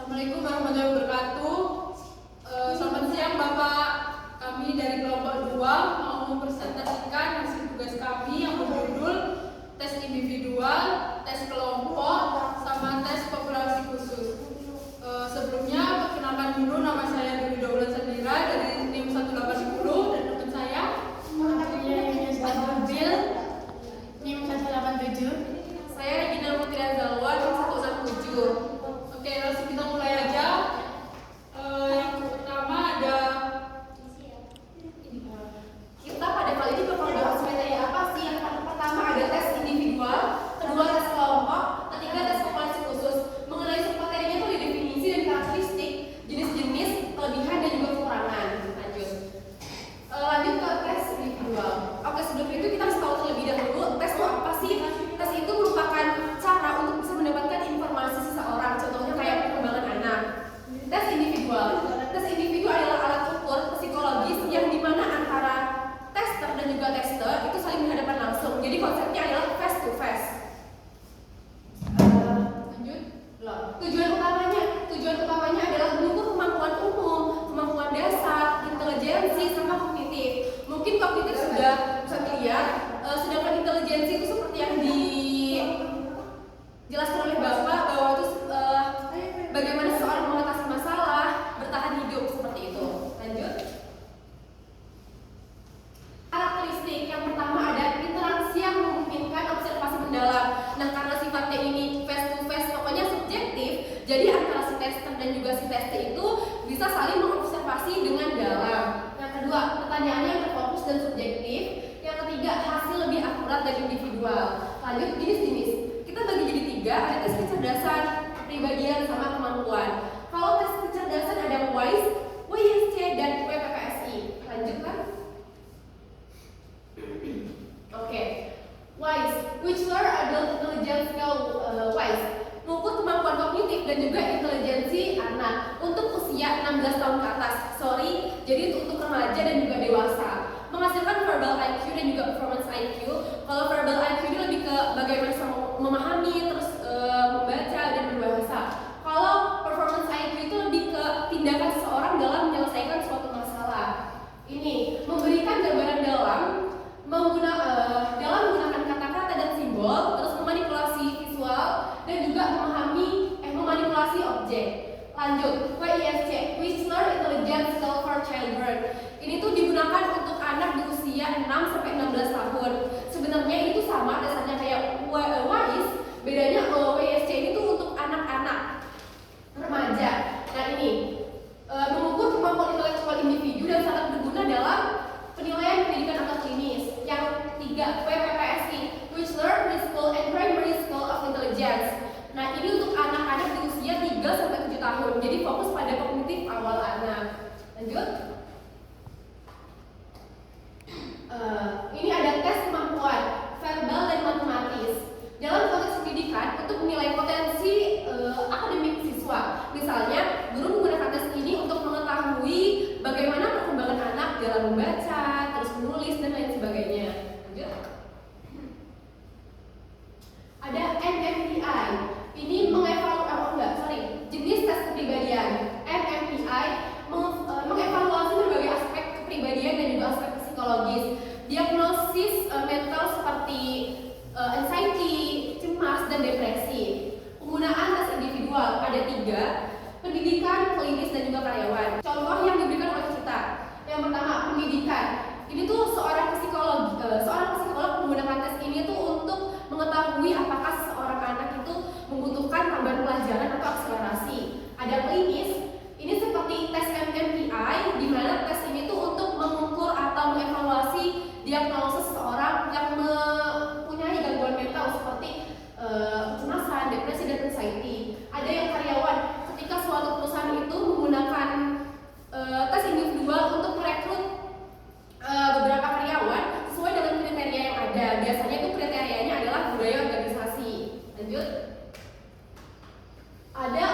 Assalamualaikum warahmatullahi wabarakatuh. Selamat siang Bapak. Kami dari kelompok 2 mau mempresentasikan hasil tugas kami yang berjudul tes individual, tes kelompok, sama tes populasi khusus. Sebelumnya perkenalkan dulu, nama saya Dwi Daulat Sandira dari NIM 1810 dan teman saya Bil NIM 187. Saya Regina Putri Azalwa NIM 167. Oke, langsung kita mulai aja. Yang pertama ada Kita pada kali ini bakal bahas materi apa sih? Yang pertama ada tes individual, kedua tes kelompok, ketiga tes populasi khusus. Mengenai submaterinya itu ada definisi dan karakteristik, jenis-jenis, kelebihan dan juga kekurangan. Lanjut ke tes individual. Oke, sebelum itu kita harus tahu terlebih dahulu tes itu apa sih? Tes itu merupakan cara untuk bisa mendapatkan informasi seseorang. Contohnya kayak perkembangan anak. Tes individual. Tes individu adalah alat ukur psikologis yang dimana antara tester dan juga tester itu saling berhadapan langsung. Jadi konsepnya adalah face to face. Lanjut. Tujuan utamanya adalah mengukur kemampuan umum, kemampuan dasar, intelijensi, sama kognitif. Mungkin kognitif sudah bisa dilihat, sedangkan intelijensi itu seperti yang dijelaskan oleh Bapak bahwa itu bagaimana seseorang mengatasi masalah, bertahan hidup seperti itu. Lanjut. Karakteristik yang pertama ada interaksi yang memungkinkan observasi mendalam. Nah, karena sifatnya ini face to face, pokoknya subjektif, jadi antara si tester dan juga si tester itu bisa saling mengobservasi dengan dalam. Yang kedua, pertanyaannya yang terfokus dan subjektif. Yang ketiga, hasil lebih akurat dan individual. Lanjut, jenis-jenis. Kita bagi jadi 3, ada tes kecerdasan, kepribadian, sama kemampuan. Kalau tes kecerdasan ada WISE, WISC, dan WPPSI. Lanjut kan? Oke. WISE, Whistler Adult Intelligence Scale, WISE, mengukur kemampuan kognitif dan juga intelijensi anak untuk usia 16 tahun ke atas. Jadi itu untuk remaja dan juga dewasa. Menghasilkan verbal IQ dan juga performance IQ. Kalau verbal IQ ini lebih ke bagaimana memahami, terus membaca dan berbahasa. Kalau performance IQ itu lebih ke tindakan seseorang dalam menyelesaikan suatu masalah. Ini memberikan gambaran dalam menggunakan kata-kata dan simbol, terus memanipulasi visual dan juga memanipulasi objek. Lanjut, WISC, Whistler Intelligence Scale for Children. Ini tuh digunakan untuk anak di usia 6 sampai 16 tahun. Sebenarnya itu sama dasarnya kayak WISE, bedanya WISC ini tuh untuk anak-anak remaja. Nah, ini mengukur kemampuan intelektual individu dan sangat berguna dalam penilaian pendidikan atau klinis. Yang 3, WPPSI, Whistler Preschool and Primary School of Intelligence. Nah, ini untuk anak-anak di usia 3 sampai 7 tahun. Jadi fokus pada kognitif awal anak. Lanjut. Ini ada tes kemampuan verbal dan matematis. Dalam konteks pendidikan untuk menilai potensi akademik siswa. Misalnya, guru menggunakan tes ini untuk mengetahui bagaimana perkembangan anak dalam membaca, terus menulis dan lain sebagainya. Lanjut. Ada MMPI. Ini jenis tes kepribadian. MMPI mengevaluasi berbagai aspek kepribadian dan juga aspek psikologis. Diagnosis mental seperti anxiety, cemas, dan depresi. Penggunaan tes individual ada 3, pendidikan, klinis, dan juga karyawan. Contoh yang diberikan oleh kita. Yang pertama, pendidikan. Ini tuh seorang psikolog menggunakan tes ini tuh untuk mengetahui apakah seorang anak itu membutuhkan tambahan pelajaran atau akselerasi. Ada klinis. Ini seperti tes MMPI, di mana tes ini tuh untuk mengukur atau mengevaluasi diagnosis seseorang yang mempunyai gangguan mental seperti kecemasan, depresi, dan anxiety. Ada yang karyawan, ketika suatu perusahaan itu menggunakan tes individual untuk merekrut beberapa karyawan sesuai dengan kriteria yang ada. Biasanya itu kriterianya adalah budaya organisasi. Lanjut. Ada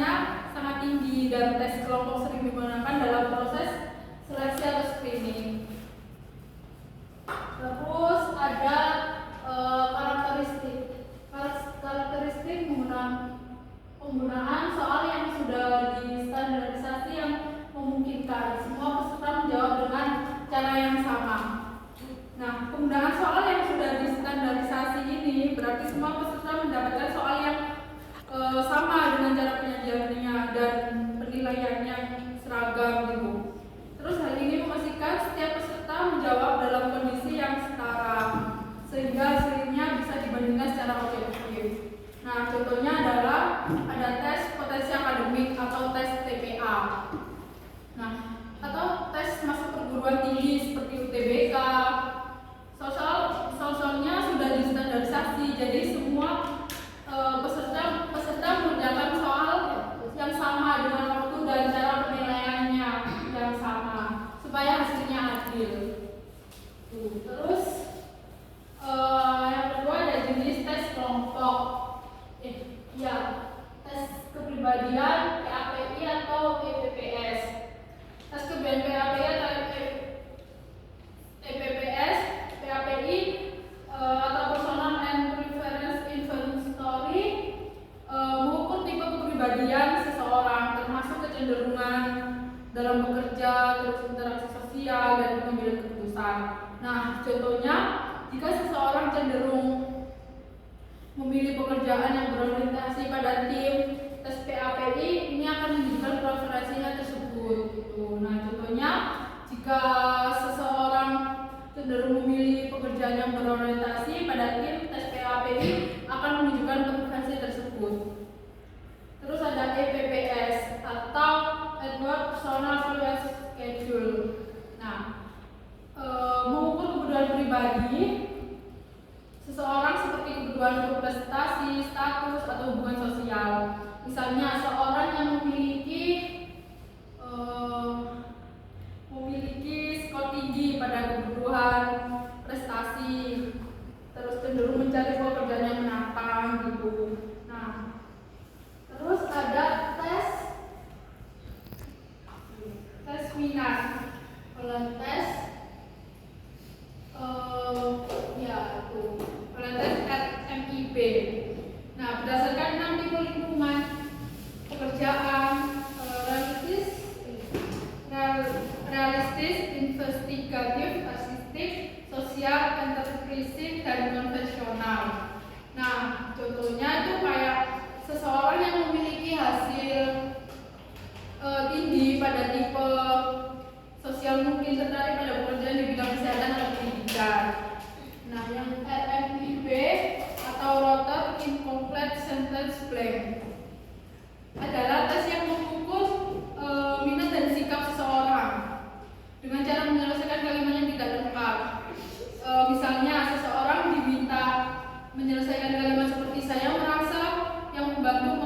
efektivitasnya sangat tinggi dan tes kelompok sering digunakan dalam proses seleksi atau screening. Terus ada karakteristik penggunaan soal yang sudah distandarisasi yang memungkinkan semua peserta menjawab dengan cara yang sama. Nah, penggunaan soal yang sudah distandarisasi ini berarti semua peserta mendapatkan soal yang sama dengan cara penyajiannya dan penilaiannya yang seragam gitu. Terus hal ini memastikan setiap peserta menjawab dalam kondisi yang setara sehingga hasilnya bisa dibandingkan secara objektif. Nah, contohnya adalah ada tes potensi akademik atau tes TPA. Nah, atau tes masuk perguruan tinggi seperti UTBK. Soalnya sudah distandarisasi, jadi semua peserta mengerjakan soal yang sama dengan waktu dan cara penilaiannya yang sama supaya hasilnya adil. Terus yang kedua ada jenis tes kelompok. Tes kepribadian PAPI atau EPPS. Tes kepribadian PAPI atau EPPS, PAPI atau Personal and Preference Inventory mengukur tipe kepribadian seseorang, termasuk kecenderungan dalam bekerja, terus interaksi sosial dan pengambilan keputusan. Nah, contohnya jika seseorang cenderung memilih pekerjaan yang berorientasi pada tim, tes PAPI ini akan menunjukkan preferensinya tersebut. Nah, contohnya jika seseorang cenderung memilih pekerjaan yang berorientasi pada tim, tes PAPI akan menunjukkan preferensi tersebut. Terus ada EPPS atau Edward Personal Fluence Schedule. Nah, mengukur kebutuhan pribadi seseorang seperti kebutuhan prestasi, status, atau hubungan sosial. Misalnya seorang yang memiliki skor tinggi pada kebutuhan prestasi, terus cenderung mencari pekerjaan yang menantang gitu. Nah, terus ada tes minat, tes MIB. Nah, berdasarkan 6 tipe lingkungan pekerjaan, realistis, investigatif, asistif, sosial, entrepreneurship, dan konvensional. Nah, contohnya itu kayak seseorang yang memiliki hasil tinggi pada tipe sosial mungkin tertarik pada pekerjaan di bidang kesehatan atau pendidikan. Nah, yang RMIB atau Rotor Incomplete Sentence Blank adalah tes yang mengukur minat dan sikap seseorang dengan cara menyelesaikan kalimat yang tidak lengkap. Misalnya seseorang diminta menyelesaikan kalimat seperti saya merasa, yang membantu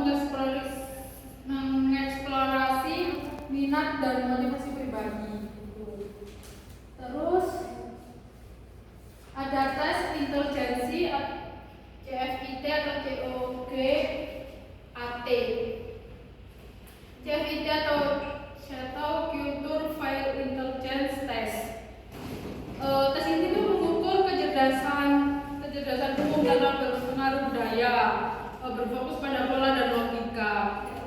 mengeksplorasi minat dan motivasi pribadi. Terus ada tes intelijensi CFIT atau COG-AT. CFIT atau Culture File Intelligence Test. Tes ini tuh mengukur kecerdasan umum dalam berpengaruh budaya, berfokus pada pola dan logika.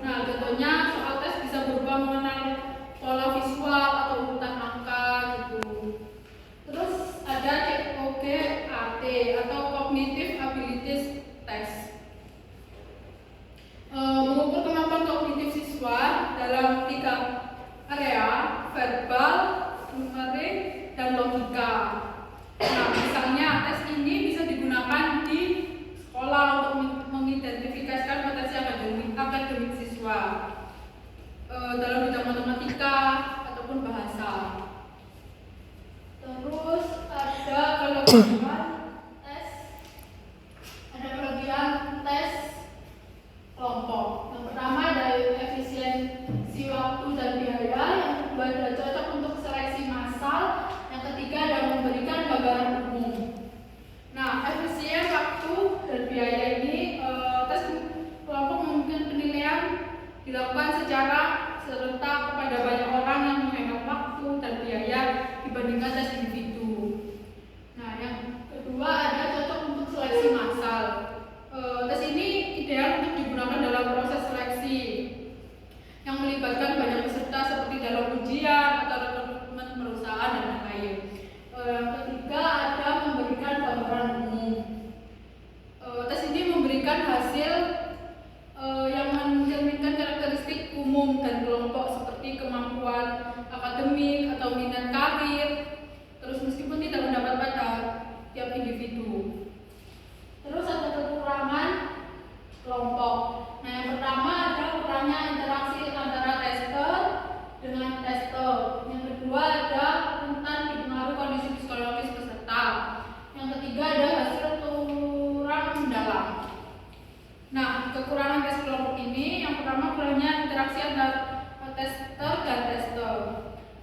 Nah, contohnya soal tes bisa berupa mengenal pola visual atau urutan angka gitu. Terus ada COG-AT atau Cognitive Abilities Test. Mengukur kemampuan kognitif siswa dalam 3 area: verbal, numerik, dan logika. Nah, misalnya tes ini bisa digunakan di sekolah untuk mengidentifikasikan potensi akademik siswa dalam bidang matematika ataupun bahasa. Terus ada kelebihan tes kelompok. Yang pertama ada efisiensi waktu dan biaya, yang kedua adalah cocok untuk seleksi massal, yang ketiga adalah memberikan dilakukan secara serentak kepada banyak orang yang menghemat waktu dan biaya dibandingkan tes individu. Nah, yang kedua ada cocok untuk seleksi massal. Tes ini ideal untuk digunakan dalam proses seleksi yang melibatkan banyak peserta seperti dalam ujian atau rekrutmen perusahaan dan lain-lain. Yang ketiga ada memberikan gambaran umum. Tes ini memberikan hasil yang mencerminkan karakteristik umum dan kelompok seperti kemampuan akademik atau minat karir, terus meskipun tidak mendapat pada tiap individu. Terus ada kekurangan kelompok. Nah, yang pertama ada kurangnya interaksi antara tester dengan tester. Yang kedua ada rentan dipengaruhi kondisi psikologis peserta. Yang ketiga ada hasil kurang mendalam. Nah, kekurangan tes kelompok ini yang pertama kurangnya interaksi antara tester dan tester.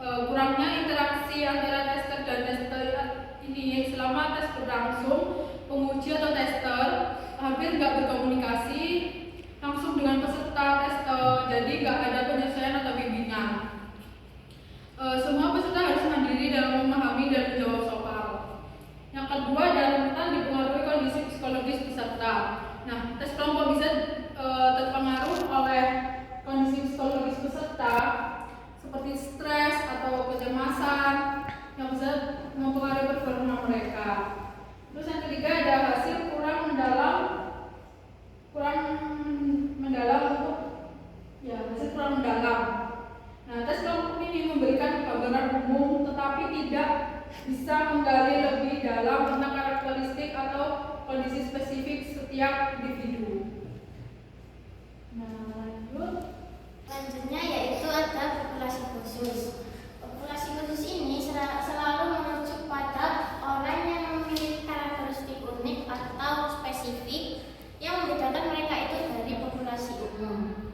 Kurangnya interaksi antara tester dan tester ini selama tes berlangsung, penguji atau tester hampir nggak berkomunikasi langsung dengan peserta tester, jadi nggak ada penyesuaian atau bimbingan. Semua peserta harus mandiri dalam memahami dan menjawab soal. Yang kedua adalah rentan dipengaruhi kondisi psikologis peserta. Nah, tes kelompok bisa terpengaruh oleh kondisi psikologis peserta seperti stres atau kecemasan yang bisa mempengaruhi performa mereka. Terus yang ketiga ada hasil kurang mendalam untuk hasil kurang mendalam. Nah, tes kelompok ini memberikan gambaran umum tetapi tidak bisa menggali lebih dalam tentang karakteristik atau kondisi spesifik setiap individu. Nah, Selanjutnya yaitu ada populasi khusus. Populasi khusus ini selalu merujuk pada orang yang memiliki karakteristik unik atau spesifik yang membedakan mereka itu dari populasi umum.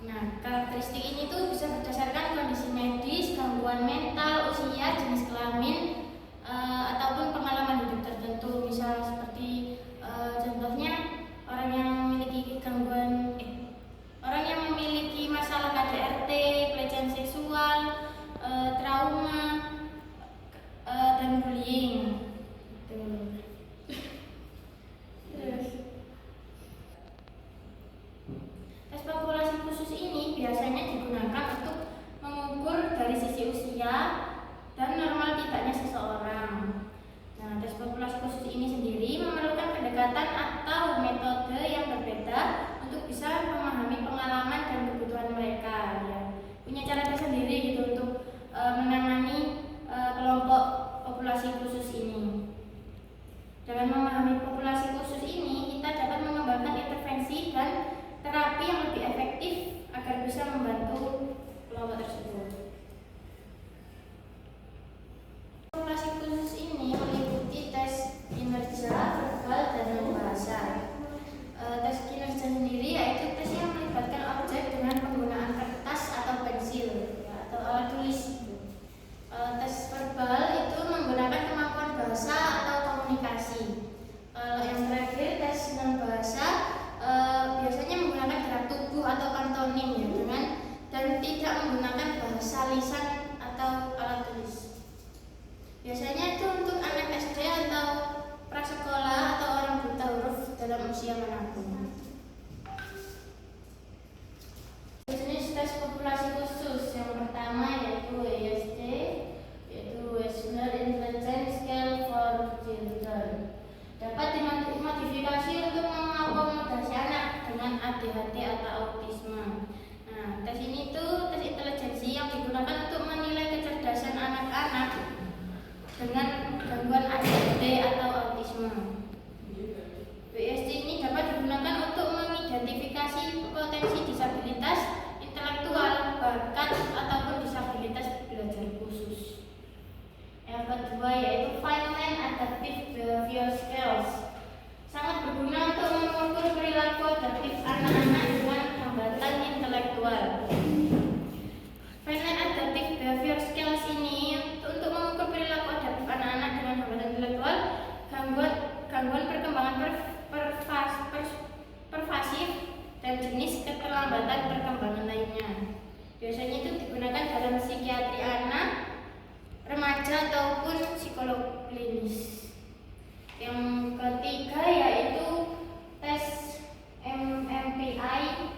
Nah, karakteristik ini tuh bisa berdasarkan kondisi medis, gangguan mental, usia, jenis kelamin, ataupun pengalaman hidup tertentu. Misal seperti contohnya orang yang memiliki orang yang memiliki masalah KDRT, pelecehan seksual, trauma, dan bullying. Tes populasi khusus ini biasanya digunakan untuk mengukur dari sisi usia dan normal tidaknya seseorang. Nah, tes populasi khusus ini sendiri memerlukan pendekatan atau metode yang berbeda untuk bisa memahami pengalaman dan kebutuhan mereka. Ya, punya cara tersendiri gitu untuk menangani kelompok populasi khusus ini. Dengan memahami populasi khusus ini, kita dapat mengembangkan intervensi dan terapi yang lebih efektif agar bisa membantu kelompok tersebut. Populasi khusus ini meliputi tes kinerja, verbal, dan bahasa. Tes kinerja sendiri yaitu tes yang melibatkan objek dengan penggunaan kertas atau pensil atau alat tulis. Tes verbal itu menggunakan kemampuan bahasa atau komunikasi. Yang terakhir tes non bahasa biasanya menggunakan gerak tubuh atau pantomim ya, dan tidak menggunakan bahasa lisan atau alat tulis. Biasanya itu untuk anak SD atau prasekolah atau orang buta huruf dalam usia manapun. Jenis tes populasi khusus yang pertama yaitu ESD, yaitu Emotional Intelligence Scale for Children. Dapat dimodifikasi untuk mengakomodasi anak dengan ADHD atau autisme. Nah, tes ini tuh tes intelijensi yang digunakan untuk menilai kecerdasan anak-anak dengan gangguan ADHD atau autisme. BSD ini dapat digunakan untuk mengidentifikasi potensi disabilitas intelektual, bakat ataupun disabilitas belajar khusus. Yang kedua yaitu Feynman Adaptive Behavior Scales. Sangat berguna untuk mengukur perilaku adaptif anak-anak dengan hambatan intelektual. Feynman Adaptive Behavior Scales ini untuk mengukur perilaku adaptif anak-anak dengan hambatan intelektual, gangguan perkembangan pervasif dan jenis keterlambatan perkembangan lainnya. Biasanya itu digunakan dalam psikiatri anak, remaja ataupun psikolog klinis. Yang ketiga yaitu tes MMPI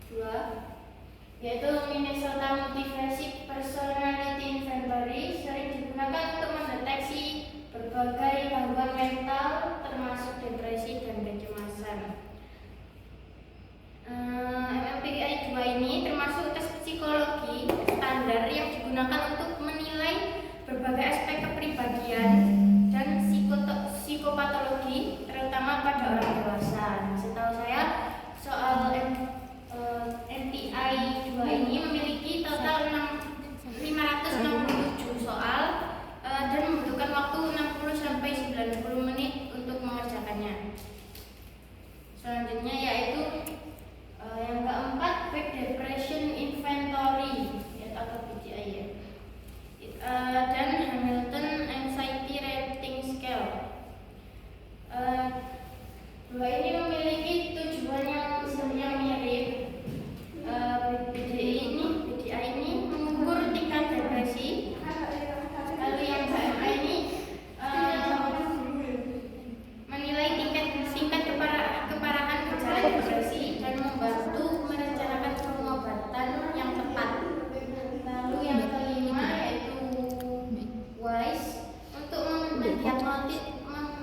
2, yaitu Minnesota Motivated Personality Inventory, sering digunakan untuk mendeteksi berbagai gangguan mental termasuk depresi dan kecemasan. MMPI 2 ini termasuk tes psikologi standar yang digunakan untuk menilai berbagai aspek kepribadian dan psikopatologi, terutama pada orang dewasa. Setahu saya, soal MPI 2 ini memiliki total 567 soal dan membutuhkan waktu 60-90 menit untuk mengerjakannya. Selanjutnya yaitu yang keempat, Big Depression Inventory atau BDI ya. Dan Hamilton Anxiety Rating Scale. Dua ini memiliki tujuan yang mirip. BDI ini mengukur tingkat depresi. Lalu yang HMI ini menilai tingkat keparahan gejala depresi dan membantu merencanakan pengobatan yang tepat. Lalu yang kelima yaitu WISE untuk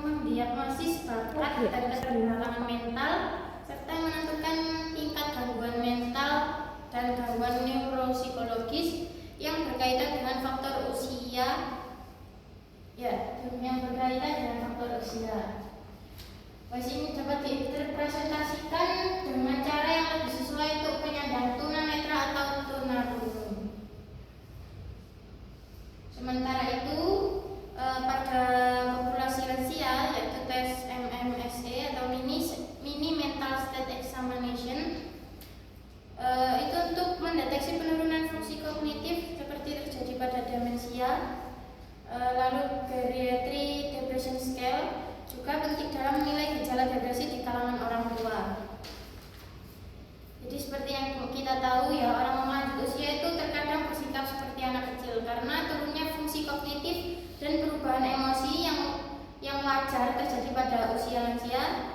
mendiagnosis bakat dan keterbelakangan mental serta menentukan tingkat gangguan mental dan gangguan neuropsikologis yang berkaitan dengan faktor usia. WISE ini dapat direpresentasikan dengan cara yang lebih sesuai untuk penyandang tunanetra atau tunarungu. Sementara itu pada populasi lansia yaitu tes MMSE atau mini mental state examination itu untuk mendeteksi penurunan fungsi kognitif seperti terjadi pada demensia. Lalu geriatry depression scale juga penting dalam menilai gejala depresi di kalangan orang tua. Jadi seperti yang kita tahu ya, orang lanjut usia itu terkadang bersikap seperti anak kecil karena turunnya fungsi kognitif dan perubahan emosi yang wajar terjadi pada usia lansia.